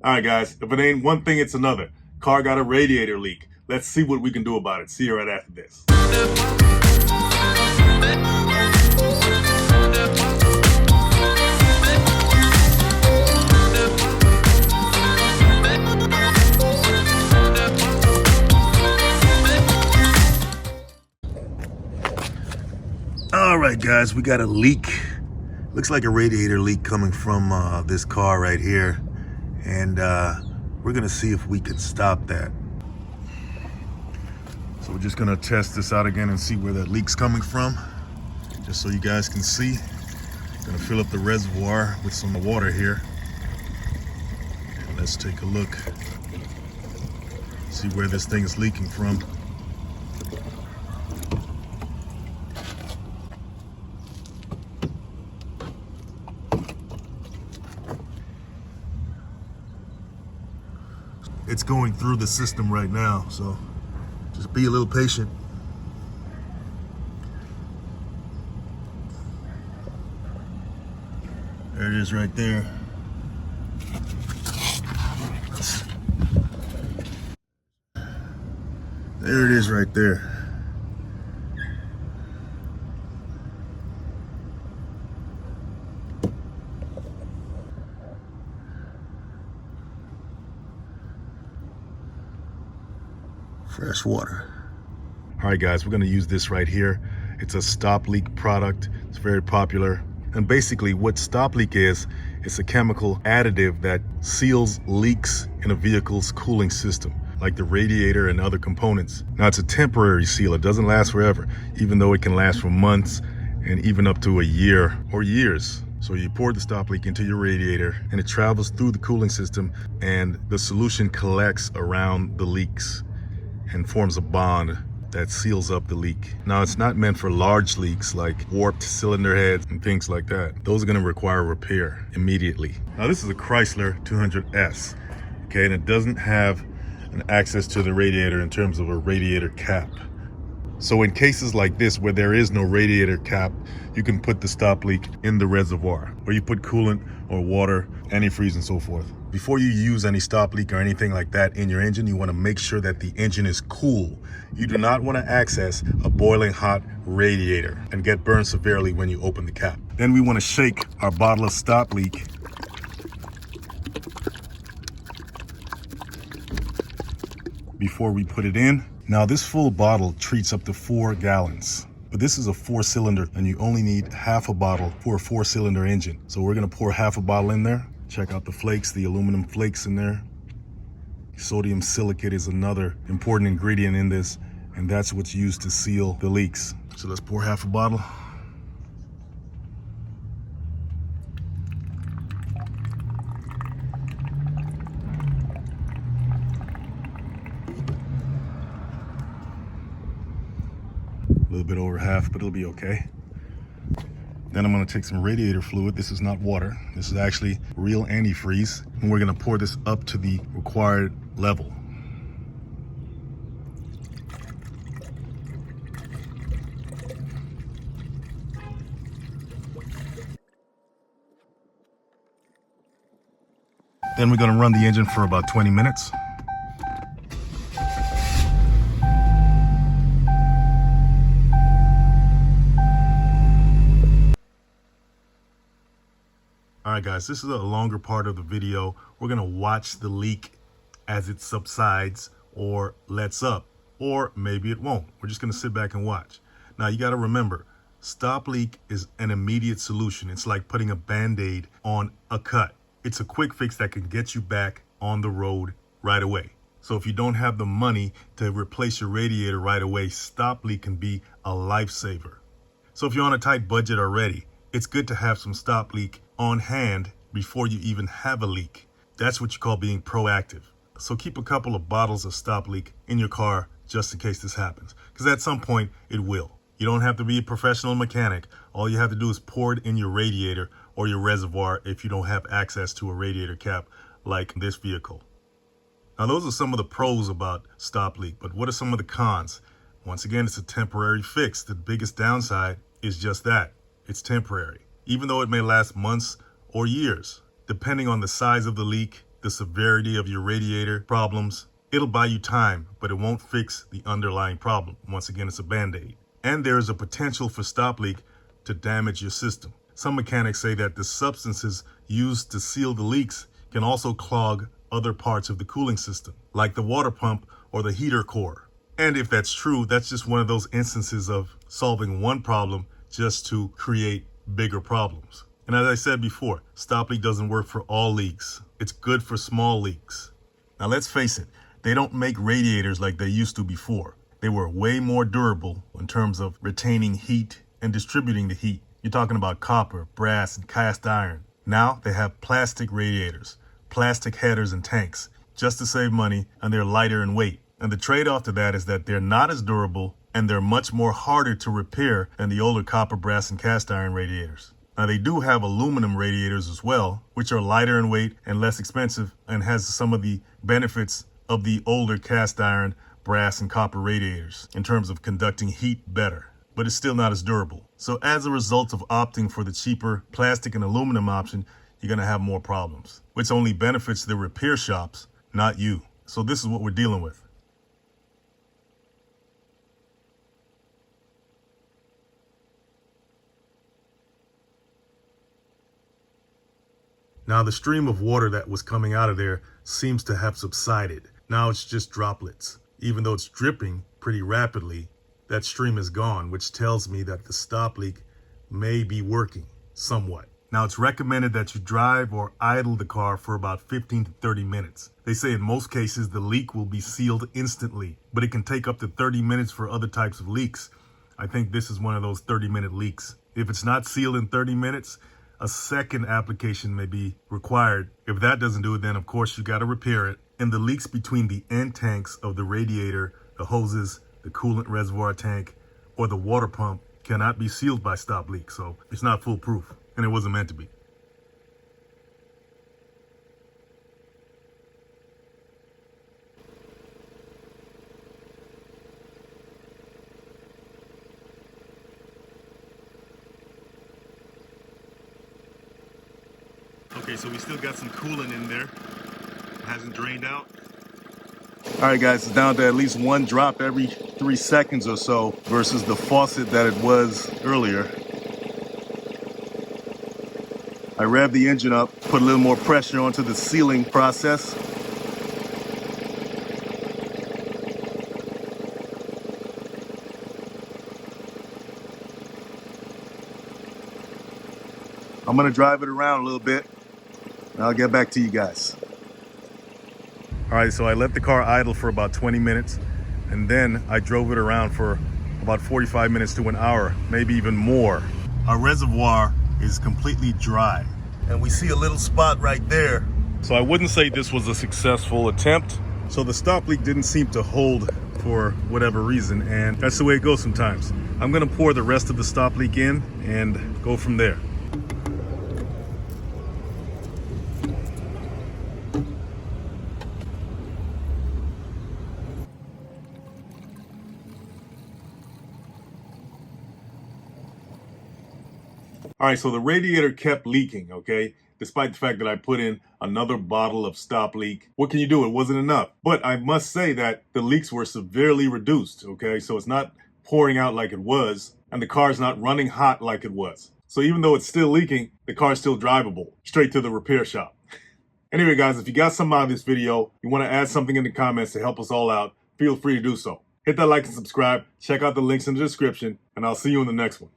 All right, guys, if it ain't one thing, it's another. Car got a radiator leak. Let's see what we can do about it. See you right after this. All right, guys, we got a leak. Looks like a radiator leak coming from this car right here. And we're gonna see if we can stop that. So we're just gonna test this out again and see where that leak's coming from, just so you guys can see. Gonna fill up the reservoir with some water here. And let's take a look, see where this thing is leaking from. It's going through the system right now, so just be a little patient. There it is right there. There it is right there. Fresh water. All right, guys, we're gonna use this right here. It's a stop leak product. It's very popular. And basically what stop leak is, it's a chemical additive that seals leaks in a vehicle's cooling system, like the radiator and other components. Now, it's a temporary seal. It doesn't last forever, even though it can last for months and even up to a year or years. So you pour the stop leak into your radiator and it travels through the cooling system, and the solution collects around the leaks and forms a bond that seals up the leak. Now, it's not meant for large leaks like warped cylinder heads and things like that. Those are gonna require repair immediately. Now, this is a Chrysler 200S, okay, and it doesn't have an access to the radiator in terms of a radiator cap. So in cases like this where there is no radiator cap, you can put the stop leak in the reservoir, where you put coolant or water, antifreeze and so forth. Before you use any stop leak or anything like that in your engine, you want to make sure that the engine is cool. You do not want to access a boiling hot radiator and get burned severely when you open the cap. Then we want to shake our bottle of stop leak before we put it in. Now, this full bottle treats up to 4 gallons, but this is a 4-cylinder and you only need half a bottle for a 4-cylinder engine. So we're gonna pour half a bottle in there. Check out the flakes, the aluminum flakes in there. Sodium silicate is another important ingredient in this, and that's what's used to seal the leaks. So let's pour half a bottle. A little bit over half, but it'll be okay. Then I'm gonna take some radiator fluid. This is not water. This is actually real antifreeze. And we're gonna pour this up to the required level. Then we're gonna run the engine for about 20 minutes. All right, guys, this is a longer part of the video. We're gonna watch the leak as it subsides or lets up, or maybe it won't. We're just gonna sit back and watch. Now, you gotta remember, stop leak is an immediate solution. It's like putting a Band-Aid on a cut. It's a quick fix that can get you back on the road right away. So if you don't have the money to replace your radiator right away, stop leak can be a lifesaver. So if you're on a tight budget already, it's good to have some stop leak on hand before you even have a leak. That's what you call being proactive. So keep a couple of bottles of stop leak in your car just in case this happens, because at some point it will. You don't have to be a professional mechanic. All you have to do is pour it in your radiator or your reservoir if you don't have access to a radiator cap like this vehicle. Now, those are some of the pros about stop leak, but what are some of the cons? Once again, it's a temporary fix. The biggest downside is just that. It's temporary, even though it may last months or years. Depending on the size of the leak, the severity of your radiator problems. It'll buy you time, but it won't fix the underlying problem. Once again, it's a band-aid. And there is a potential for stop leak to damage your system. Some mechanics say that the substances used to seal the leaks can also clog other parts of the cooling system, like the water pump or the heater core. And if that's true, that's just one of those instances of solving one problem just to create bigger problems. And as I said before, stop leak doesn't work for all leaks. It's good for small leaks. Now let's face it, they don't make radiators like they used to before. They were way more durable in terms of retaining heat and distributing the heat. You're talking about copper, brass, and cast iron. Now they have plastic radiators, plastic headers and tanks, just to save money, and they're lighter in weight. And the trade-off to that is that they're not as durable and they're much more harder to repair than the older copper, brass, and cast iron radiators. Now they do have aluminum radiators as well, which are lighter in weight and less expensive and has some of the benefits of the older cast iron, brass, and copper radiators in terms of conducting heat better, but it's still not as durable. So as a result of opting for the cheaper plastic and aluminum option, you're gonna have more problems, which only benefits the repair shops, not you. So this is what we're dealing with. Now the stream of water that was coming out of there seems to have subsided. Now it's just droplets. Even though it's dripping pretty rapidly, that stream is gone, which tells me that the stop leak may be working somewhat. Now it's recommended that you drive or idle the car for about 15 to 30 minutes. They say in most cases the leak will be sealed instantly, but it can take up to 30 minutes for other types of leaks. I think this is one of those 30-minute leaks. If it's not sealed in 30 minutes, a second application may be required. If that doesn't do it, then of course you got to repair it. And the leaks between the end tanks of the radiator, the hoses, the coolant reservoir tank, or the water pump cannot be sealed by stop leak. So it's not foolproof, and it wasn't meant to be. Okay, so we still got some coolant in there. It hasn't drained out. All right, guys, it's down to at least one drop every 3 seconds or so versus the faucet that it was earlier. I revved the engine up, put a little more pressure onto the sealing process. I'm gonna drive it around a little bit, and I'll get back to you guys. All right, so I let the car idle for about 20 minutes, and then I drove it around for about 45 minutes to an hour, maybe even more. Our reservoir is completely dry, and we see a little spot right there. So I wouldn't say this was a successful attempt. So the stop leak didn't seem to hold for whatever reason, and that's the way it goes sometimes. I'm gonna pour the rest of the stop leak in and go from there. All right, so the radiator kept leaking, okay? Despite the fact that I put in another bottle of stop leak. What can you do? It wasn't enough. But I must say that the leaks were severely reduced, okay? So it's not pouring out like it was, and the car's not running hot like it was. So even though it's still leaking, the car's still drivable, straight to the repair shop. Anyway, guys, if you got something out of this video, you want to add something in the comments to help us all out, feel free to do so. Hit that like and subscribe, check out the links in the description, and I'll see you in the next one.